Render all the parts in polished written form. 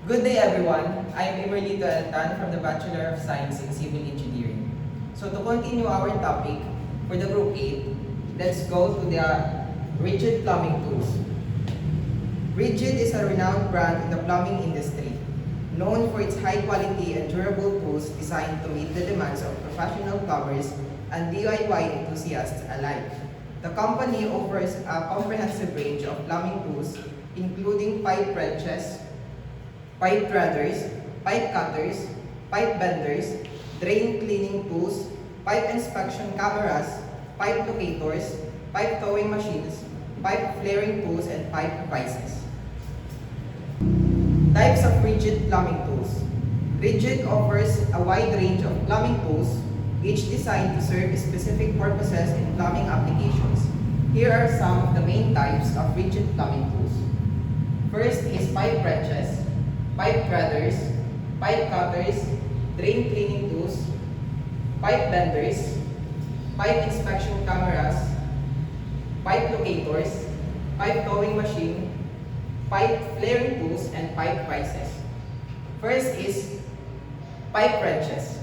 Good day everyone. I am Emerlito Altan from the Bachelor of Science in Civil Engineering. So to continue our topic for the Group 8, let's go to the Rigid Plumbing Tools. Rigid is a renowned brand in the plumbing industry, known for its high quality and durable tools designed to meet the demands of professional plumbers and DIY enthusiasts alike. The company offers a comprehensive range of plumbing tools, including pipe wrenches, pipe threaders, pipe cutters, pipe benders, drain cleaning tools, pipe inspection cameras, pipe locators, pipe towing machines, pipe flaring tools, and pipe vices. Types of rigid plumbing tools. Rigid offers a wide range of plumbing tools, each designed to serve specific purposes in plumbing applications. Here are some of the main types of rigid plumbing tools. First is pipe wrenches, pipe threaders, pipe cutters, drain cleaning tools, pipe benders, pipe inspection cameras, pipe locators, pipe towing machine, pipe flaring tools, and pipe vices. First is pipe wrenches.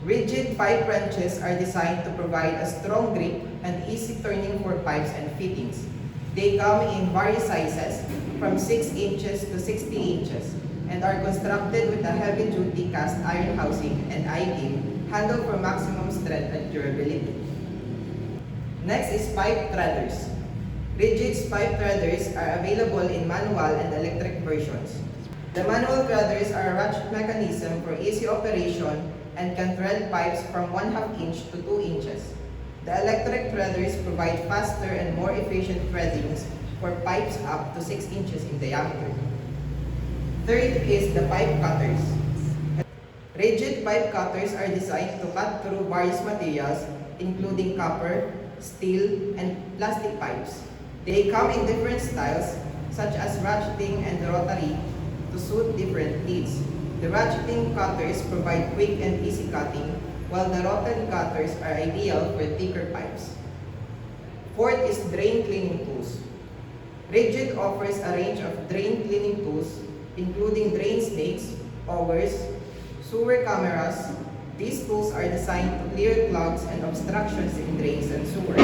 Rigid pipe wrenches are designed to provide a strong grip and easy turning for pipes and fittings. They come in various sizes, from 6 inches to 60 inches, and are constructed with a heavy-duty cast iron housing and I-beam handle for maximum strength and durability. Next is pipe threaders. Rigid pipe threaders are available in manual and electric versions. The manual threaders are a ratchet mechanism for easy operation and can thread pipes from 1/2 inch to 2 inches. The electric threaders provide faster and more efficient threadings for pipes up to 6 inches in diameter. Third is the pipe cutters. Rigid pipe cutters are designed to cut through various materials, including copper, steel, and plastic pipes. They come in different styles, such as ratcheting and rotary, to suit different needs. The ratcheting cutters provide quick and easy cutting, while the rotary cutters are ideal for thicker pipes. Fourth is drain cleaning tools. Rigid offers a range of drain cleaning tools, including drain snakes, augers, sewer cameras. These tools are designed to clear clogs and obstructions in drains and sewers.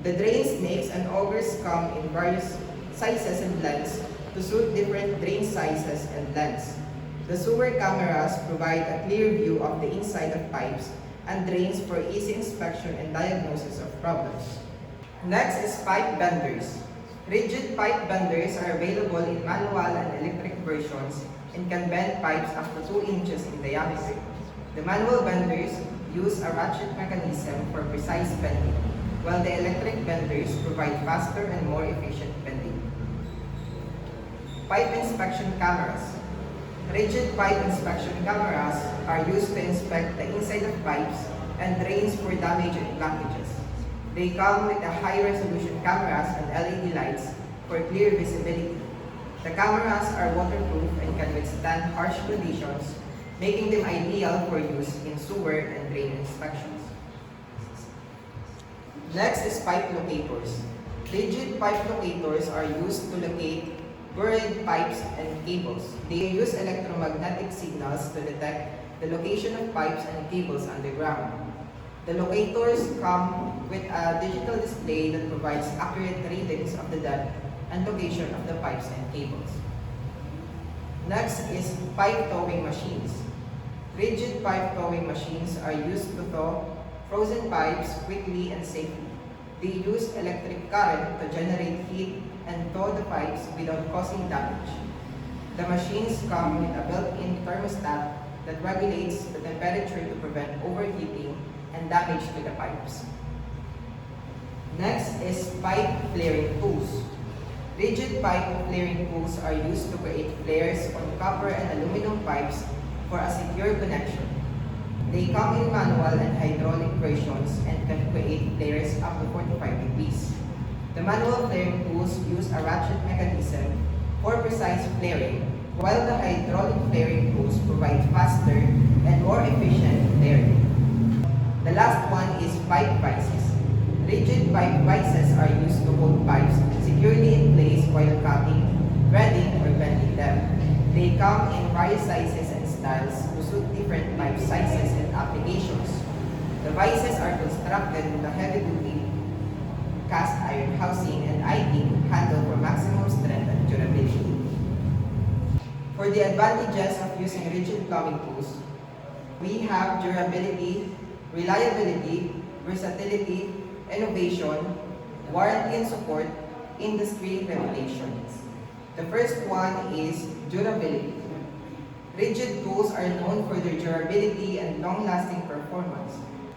The drain snakes and augers come in various sizes and lengths to suit different drain sizes and lengths. The sewer cameras provide a clear view of the inside of pipes and drains for easy inspection and diagnosis of problems. Next is pipe benders. Rigid pipe benders are available in manual and electric versions and can bend pipes up to 2 inches in diameter. The manual benders use a ratchet mechanism for precise bending, while the electric benders provide faster and more efficient bending. Pipe inspection cameras. Rigid pipe inspection cameras are used to inspect the inside of pipes and drains for damage and blockages. They come with a high-resolution cameras and LED lights for clear visibility. The cameras are waterproof and can withstand harsh conditions, making them ideal for use in sewer and drain inspections. Next is pipe locators. Rigid pipe locators are used to locate buried pipes and cables. They use electromagnetic signals to detect the location of pipes and cables underground. The locators come with a digital display that provides accurate readings of the depth and location of the pipes and cables. Next is pipe towing machines. Rigid pipe towing machines are used to tow frozen pipes quickly and safely. They use electric current to generate heat and tow the pipes without causing damage. The machines come with a built-in thermostat that regulates the temperature to prevent overheating and damage to the pipes. Next is pipe flaring tools. Rigid pipe flaring tools are used to create flares on copper and aluminum pipes for a secure connection. They come in manual and hydraulic versions and can create flares up to 45 degrees. The manual flaring tools use a ratchet mechanism for precise flaring, while the hydraulic flaring tools provide faster and more efficient flaring. The last one is pipe vices. Rigid pipe vices are used to hold pipes securely in place while cutting, threading, or bending them. They come in various sizes and styles to suit different pipe sizes and applications. The vices are constructed with a heavy-duty cast iron housing and I-beam handle for maximum strength and durability. For the advantages of using rigid plumbing tools, we have durability, reliability, versatility, innovation, warranty and support, industry reputation. The first one is durability. Rigid tools are known for their durability and long-lasting performance.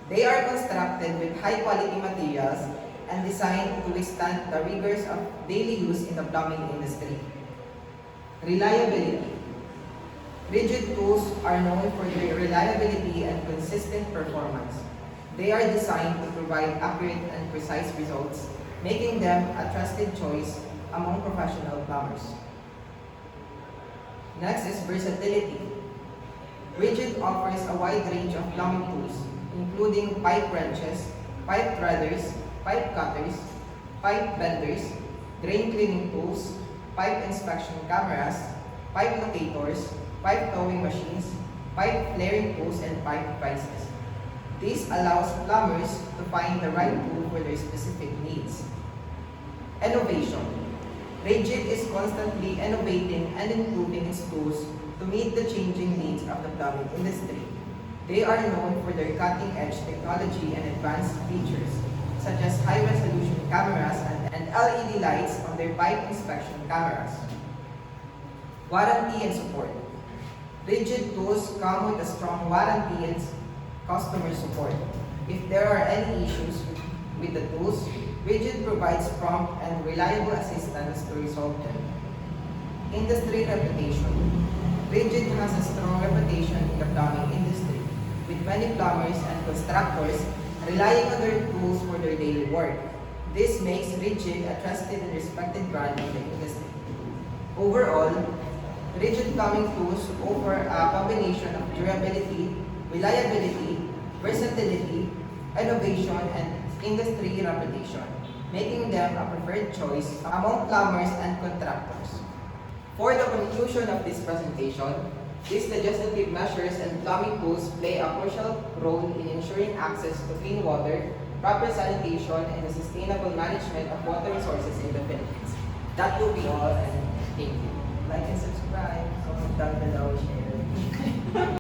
They are constructed with high-quality materials and designed to withstand the rigors of daily use in the plumbing industry. Reliability. Rigid tools are known for their reliability and consistent performance. They are designed to provide accurate and precise results, making them a trusted choice among professional plumbers. Next is versatility. Rigid offers a wide range of plumbing tools, including pipe wrenches, pipe threaders, pipe cutters, pipe benders, drain cleaning tools, pipe inspection cameras, pipe locators, pipe towing machines, pipe flaring tools, and pipe vices. This allows plumbers to find the right tool for their specific needs. Innovation. Rigid is constantly innovating and improving its tools to meet the changing needs of the plumbing industry. They are known for their cutting-edge technology and advanced features, such as high-resolution cameras and LED lights on their pipe inspection cameras. Warranty and support. Rigid tools come with a strong warranty and customer support. If there are any issues with the tools, Rigid provides prompt and reliable assistance to resolve them. Industry reputation. Rigid has a strong reputation in the plumbing industry, with many plumbers and constructors relying on their tools for their daily work. This makes Rigid a trusted and respected brand in the industry. Overall, Rigid plumbing tools offer a combination of durability, reliability, versatility, innovation, and industry reputation, making them a preferred choice among plumbers and contractors. For the conclusion of this presentation, these legislative measures and plumbing tools play a crucial role in ensuring access to clean water, proper sanitation, and the sustainable management of water resources in the Philippines. That will be all, and thank you. Like and subscribe, comment down below, share.